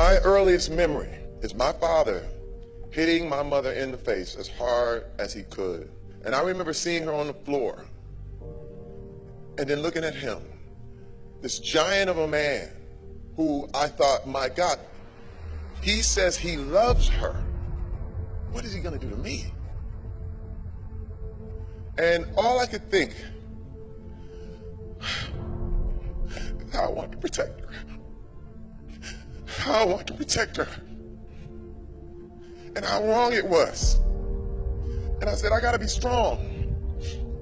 My earliest memory is my father hitting my mother in the face as hard as he could. And I remember seeing her on the floor and then looking at him, this giant of a man who I thought, my God, he says he loves her. What is he gonna do to me? And all I could think, I want to protect her. I want to protect her. And how wrong it was. And I said, I gotta be strong.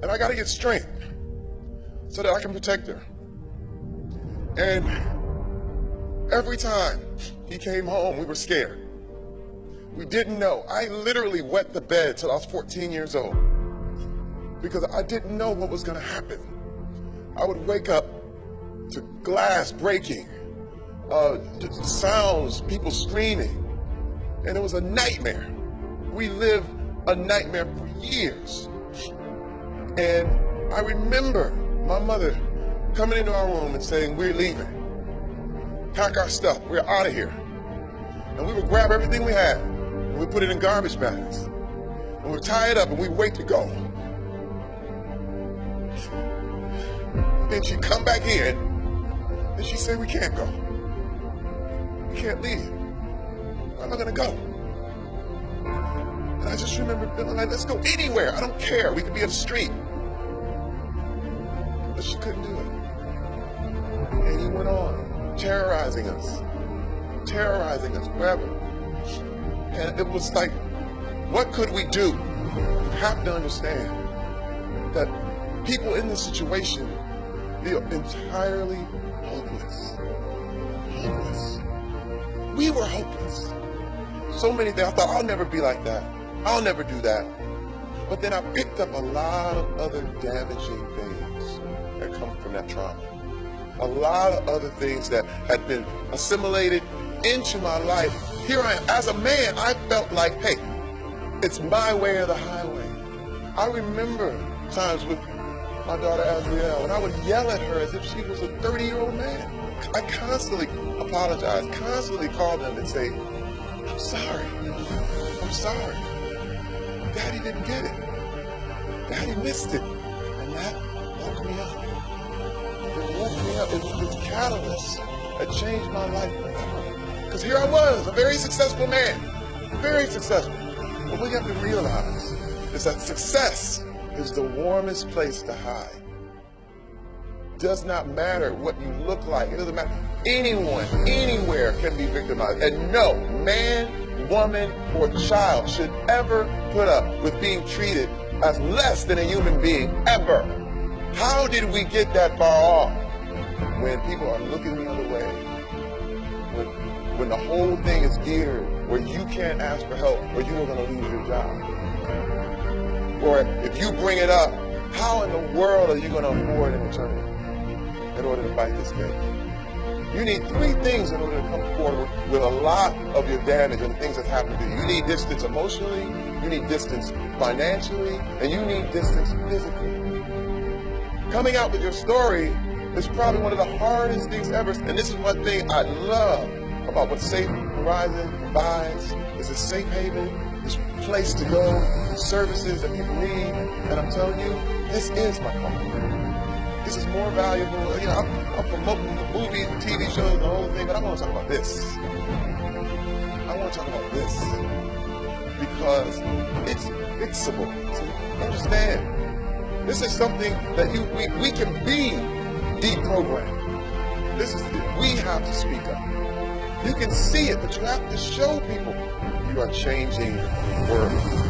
And I gotta get strength so that I can protect her. And every time he came home, we were scared. We didn't know. I literally wet the bed till I was 14 years old because I didn't know what was gonna happen. I would wake up to glass breaking, sounds, people screaming, and it was a nightmare. We lived a nightmare for years. And I remember my mother coming into our room and saying, we're leaving. Pack our stuff, we're out of here. And we would grab everything we had and we put it in garbage bags. And we'd tie it up and we'd wait to go. Then she'd come back in and she'd say, we can't go. We can't leave. Where am I gonna go? And I just remember feeling like, let's go anywhere. I don't care. We could be on the street. But she couldn't do it. And he went on, terrorizing us forever. And it was like, what could we do? You have to understand that people in this situation feel entirely hopeless. Hopeless. We were hopeless. So many things. I thought, I'll never be like that. I'll never do that. But then I picked up a lot of other damaging things that come from that trauma. A lot of other things that had been assimilated into my life. Here I am. As a man, I felt like, hey, it's my way or the highway. I remember times with my daughter Azriel, and I would yell at her as if she was a 30-year-old man. I constantly apologized, constantly called them and say, I'm sorry. I'm sorry. Daddy didn't get it. Daddy missed it. And that woke me up. It woke me up. It was this catalyst that changed my life forever. Because here I was, a very successful man. Very successful. But what you have to realize is that success is the warmest place to hide. Does not matter what you look like. It doesn't matter. Anyone, anywhere can be victimized. And no man, woman, or child should ever put up with being treated as less than a human being, ever. How did we get that far off? When people are looking the other way. When the whole thing is geared where you can't ask for help or you are going to lose your job. Or if you bring it up, how in the world are you going to afford an attorney in order to fight this case? You need three things in order to come forward with a lot of your damage and things that happen to you. You need distance emotionally, you need distance financially, and you need distance physically. Coming out with your story is probably one of the hardest things ever. And this is one thing I love about what Safe Horizon provides. It's a safe haven, this place to go, services that people need. And I'm telling you, this is my calling. This is more valuable. You know, I'm promoting the movies, TV shows, the whole thing, but I want to talk about this. I want to talk about this because it's fixable. Understand? This is something that we can be deprogrammed. We have to speak up. You can see it, but you have to show people you are changing the world.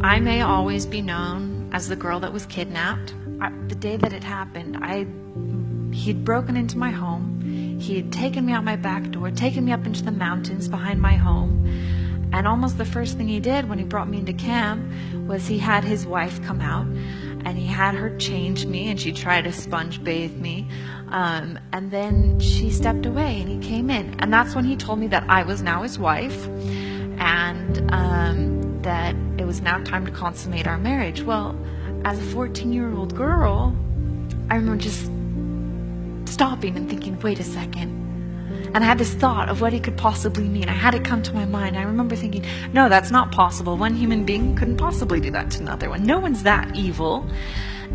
I may always be known as the girl that was kidnapped. The day that it happened, he'd broken into my home. He had taken me out my back door, taken me up into the mountains behind my home. And almost the first thing he did when he brought me into camp was he had his wife come out and he had her change me, and she tried to sponge bathe me. And then she stepped away and he came in. And that's when he told me that I was now his wife and that it was now time to consummate our marriage. Well, as a 14-year-old girl, I remember just stopping and thinking, wait a second. And I had this thought of what he could possibly mean. I had it come to my mind. I remember thinking, no, that's not possible. One human being couldn't possibly do that to another one. No one's that evil.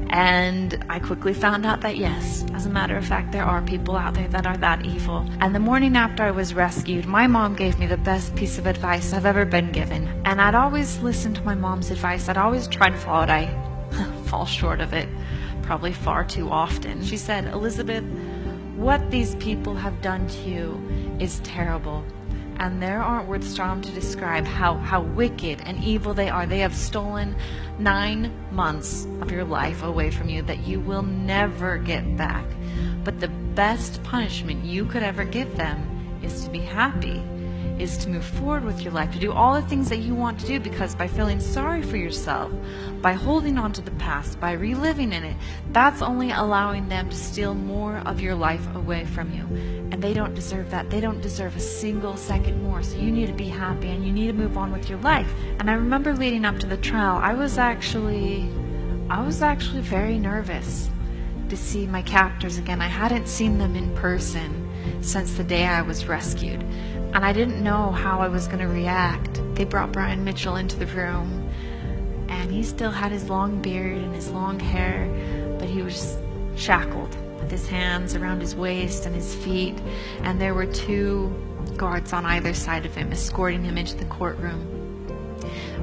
And I quickly found out that yes, as a matter of fact, there are people out there that are that evil. And the morning after I was rescued, my mom gave me the best piece of advice I've ever been given. And I'd always listen to my mom's advice. I'd always try to follow it. I fall short of it probably far too often. She said, Elizabeth, what these people have done to you is terrible. And there aren't words strong to describe how wicked and evil they are. They have stolen 9 months of your life away from you that you will never get back. But the best punishment you could ever give them is to be happy, is to move forward with your life, to do all the things that you want to do, because by feeling sorry for yourself, by holding on to the past, by reliving in it, that's only allowing them to steal more of your life away from you. And they don't deserve that. They don't deserve a single second more. So you need to be happy and you need to move on with your life. And I remember leading up to the trial, I was actually very nervous to see my captors again. I hadn't seen them in person since the day I was rescued. And I didn't know how I was going to react. They brought Brian Mitchell into the room, and he still had his long beard and his long hair, but he was shackled with his hands around his waist and his feet, and there were 2 guards on either side of him escorting him into the courtroom.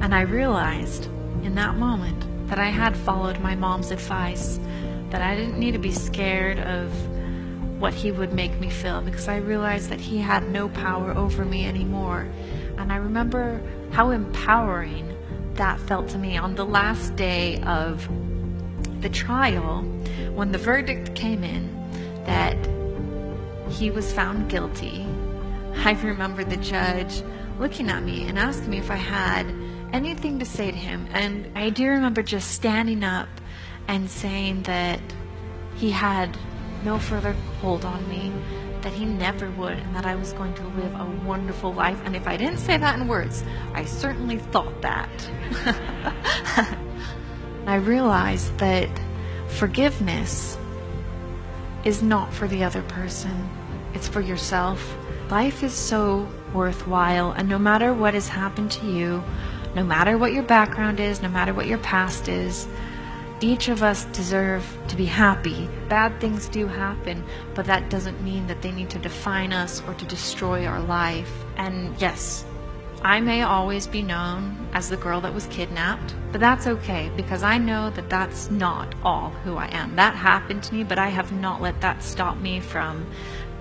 And I realized in that moment that I had followed my mom's advice, that I didn't need to be scared of what he would make me feel, because I realized that he had no power over me anymore. And I remember how empowering that felt to me on the last day of the trial, when the verdict came in that he was found guilty. I remember the judge looking at me and asking me if I had anything to say to him, and I do remember just standing up and saying that he had no further hold on me, that he never would, and that I was going to live a wonderful life. And if I didn't say that in words, I certainly thought that. I realized that forgiveness is not for the other person, it's for yourself. Life is so worthwhile, and no matter what has happened to you, no matter what your background is, no matter what your past is, each of us deserve to be happy. Bad things do happen, but that doesn't mean that they need to define us or to destroy our life. And yes, I may always be known as the girl that was kidnapped, but that's okay, because I know that that's not all who I am. That happened to me, but I have not let that stop me from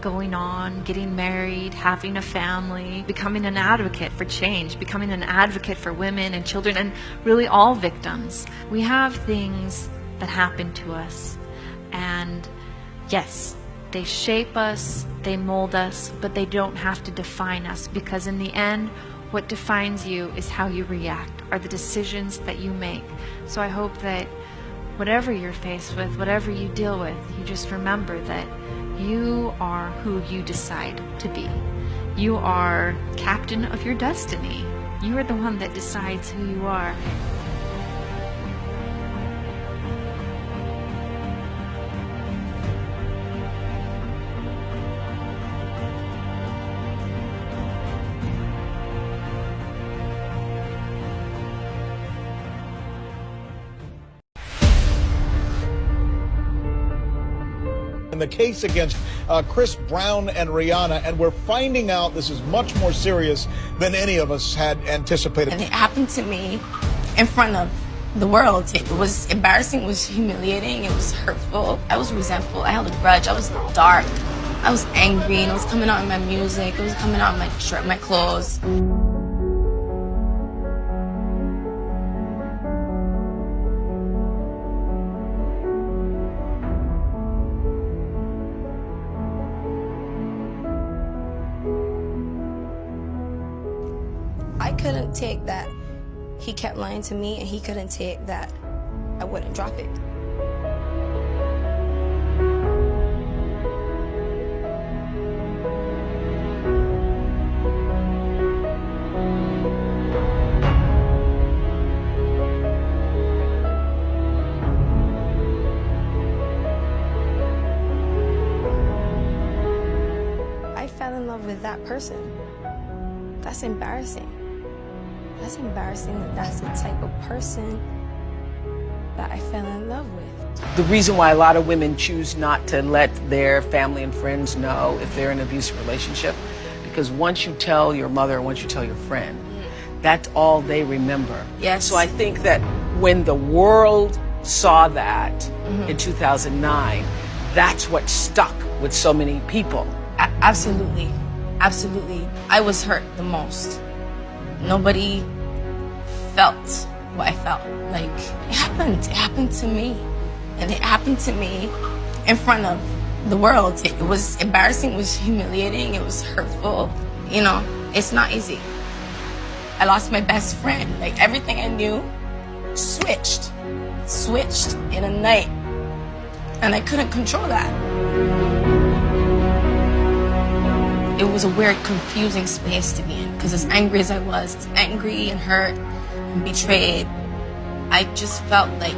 going on, getting married, having a family, becoming an advocate for change, becoming an advocate for women and children, and really all victims. We have things that happen to us, and yes, they shape us, they mold us, but they don't have to define us, because in the end, what defines you is how you react, are the decisions that you make. So I hope that whatever you're faced with, whatever you deal with, you just remember that you are who you decide to be. You are captain of your destiny. You are the one that decides who you are. The case against Chris Brown and Rihanna, and we're finding out this is much more serious than any of us had anticipated. And it happened to me in front of the world. It was embarrassing, it was humiliating, it was hurtful. I was resentful, I held a grudge, I was dark, I was angry, and it was coming out in my music, it was coming out in my shirt, my clothes. I couldn't take that he kept lying to me, and he couldn't take that I wouldn't drop it. with that person. That's embarrassing. That's embarrassing that that's the type of person that I fell in love with. The reason why a lot of women choose not to let their family and friends know if they're in an abusive relationship, because once you tell your mother, once you tell your friend, that's all they remember. Yes. So I think that when the world saw that in 2009, that's what stuck with so many people. Absolutely. Absolutely. I was hurt the most. Nobody felt what I felt. Like, it happened. It happened to me. And it happened to me in front of the world. It was embarrassing. It was humiliating. It was hurtful. You know, it's not easy. I lost my best friend. Like, everything I knew switched in a night. And I couldn't control that. It was a weird, confusing space to be in, because as angry as I was, as angry and hurt and betrayed, I just felt like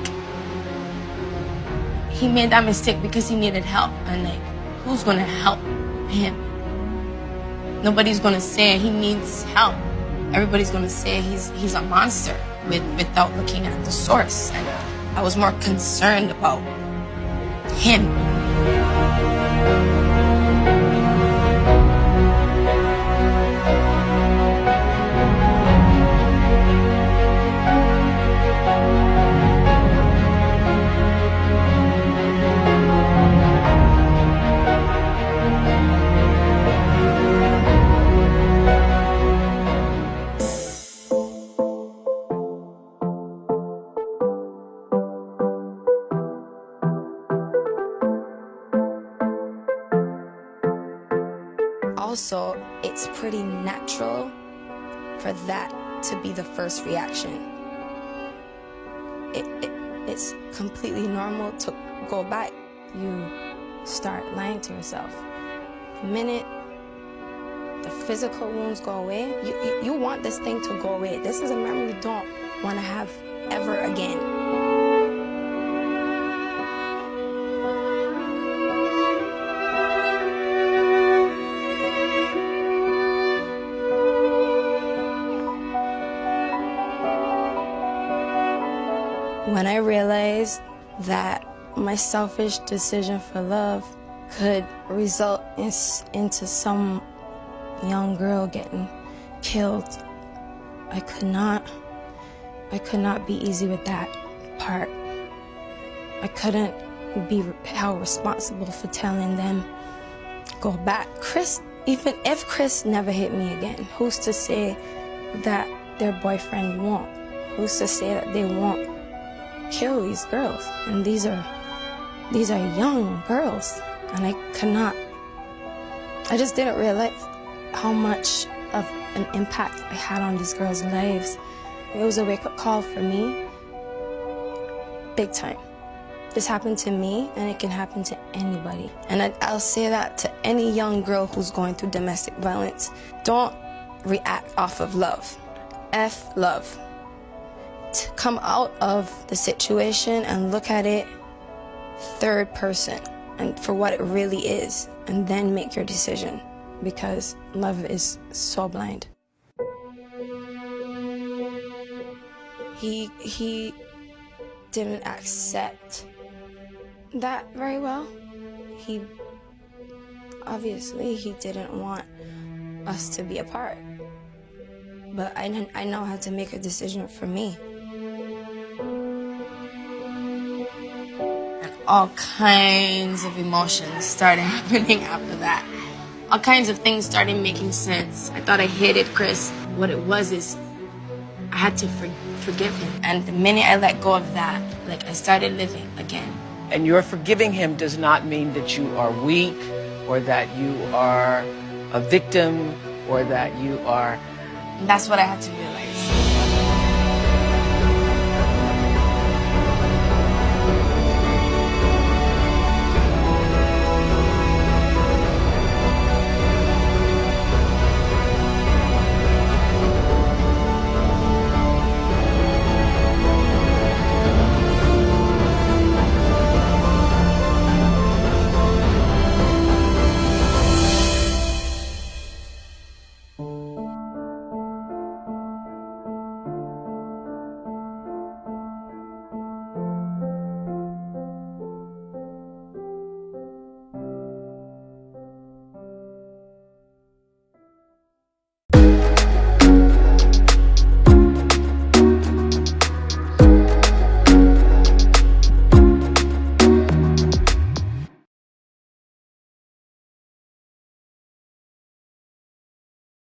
he made that mistake because he needed help. And like, who's gonna help him? Nobody's gonna say he needs help. Everybody's gonna say he's a monster without looking at the source. And I was more concerned about him. Also, it's pretty natural for that to be the first reaction. It's completely normal to go back. You start lying to yourself. The minute the physical wounds go away, you want this thing to go away. This is a memory you don't want to have ever again. When I realized that my selfish decision for love could result into some young girl getting killed, I could not be easy with that part. I couldn't be held responsible for telling them, go back. Even if Chris never hit me again, who's to say that their boyfriend won't? Who's to say that they won't kill these girls? And these are young girls, and I just didn't realize how much of an impact I had on these girls' lives. It was a wake-up call for me, big time. This happened to me, and it can happen to anybody. And I'll say that to any young girl who's going through domestic violence. Don't react off of love. F love. Come out of the situation and look at it third person and for what it really is, and then make your decision, because love is so blind. He didn't accept that very well. Obviously he didn't want us to be apart, but I know how to make a decision for me. All kinds of emotions started happening after that. All kinds of things started making sense. I thought I hated Chris. What it was is I had to forgive him. And the minute I let go of that, like, I started living again. And your forgiving him does not mean that you are weak or that you are a victim or that you are... And that's what I had to realize.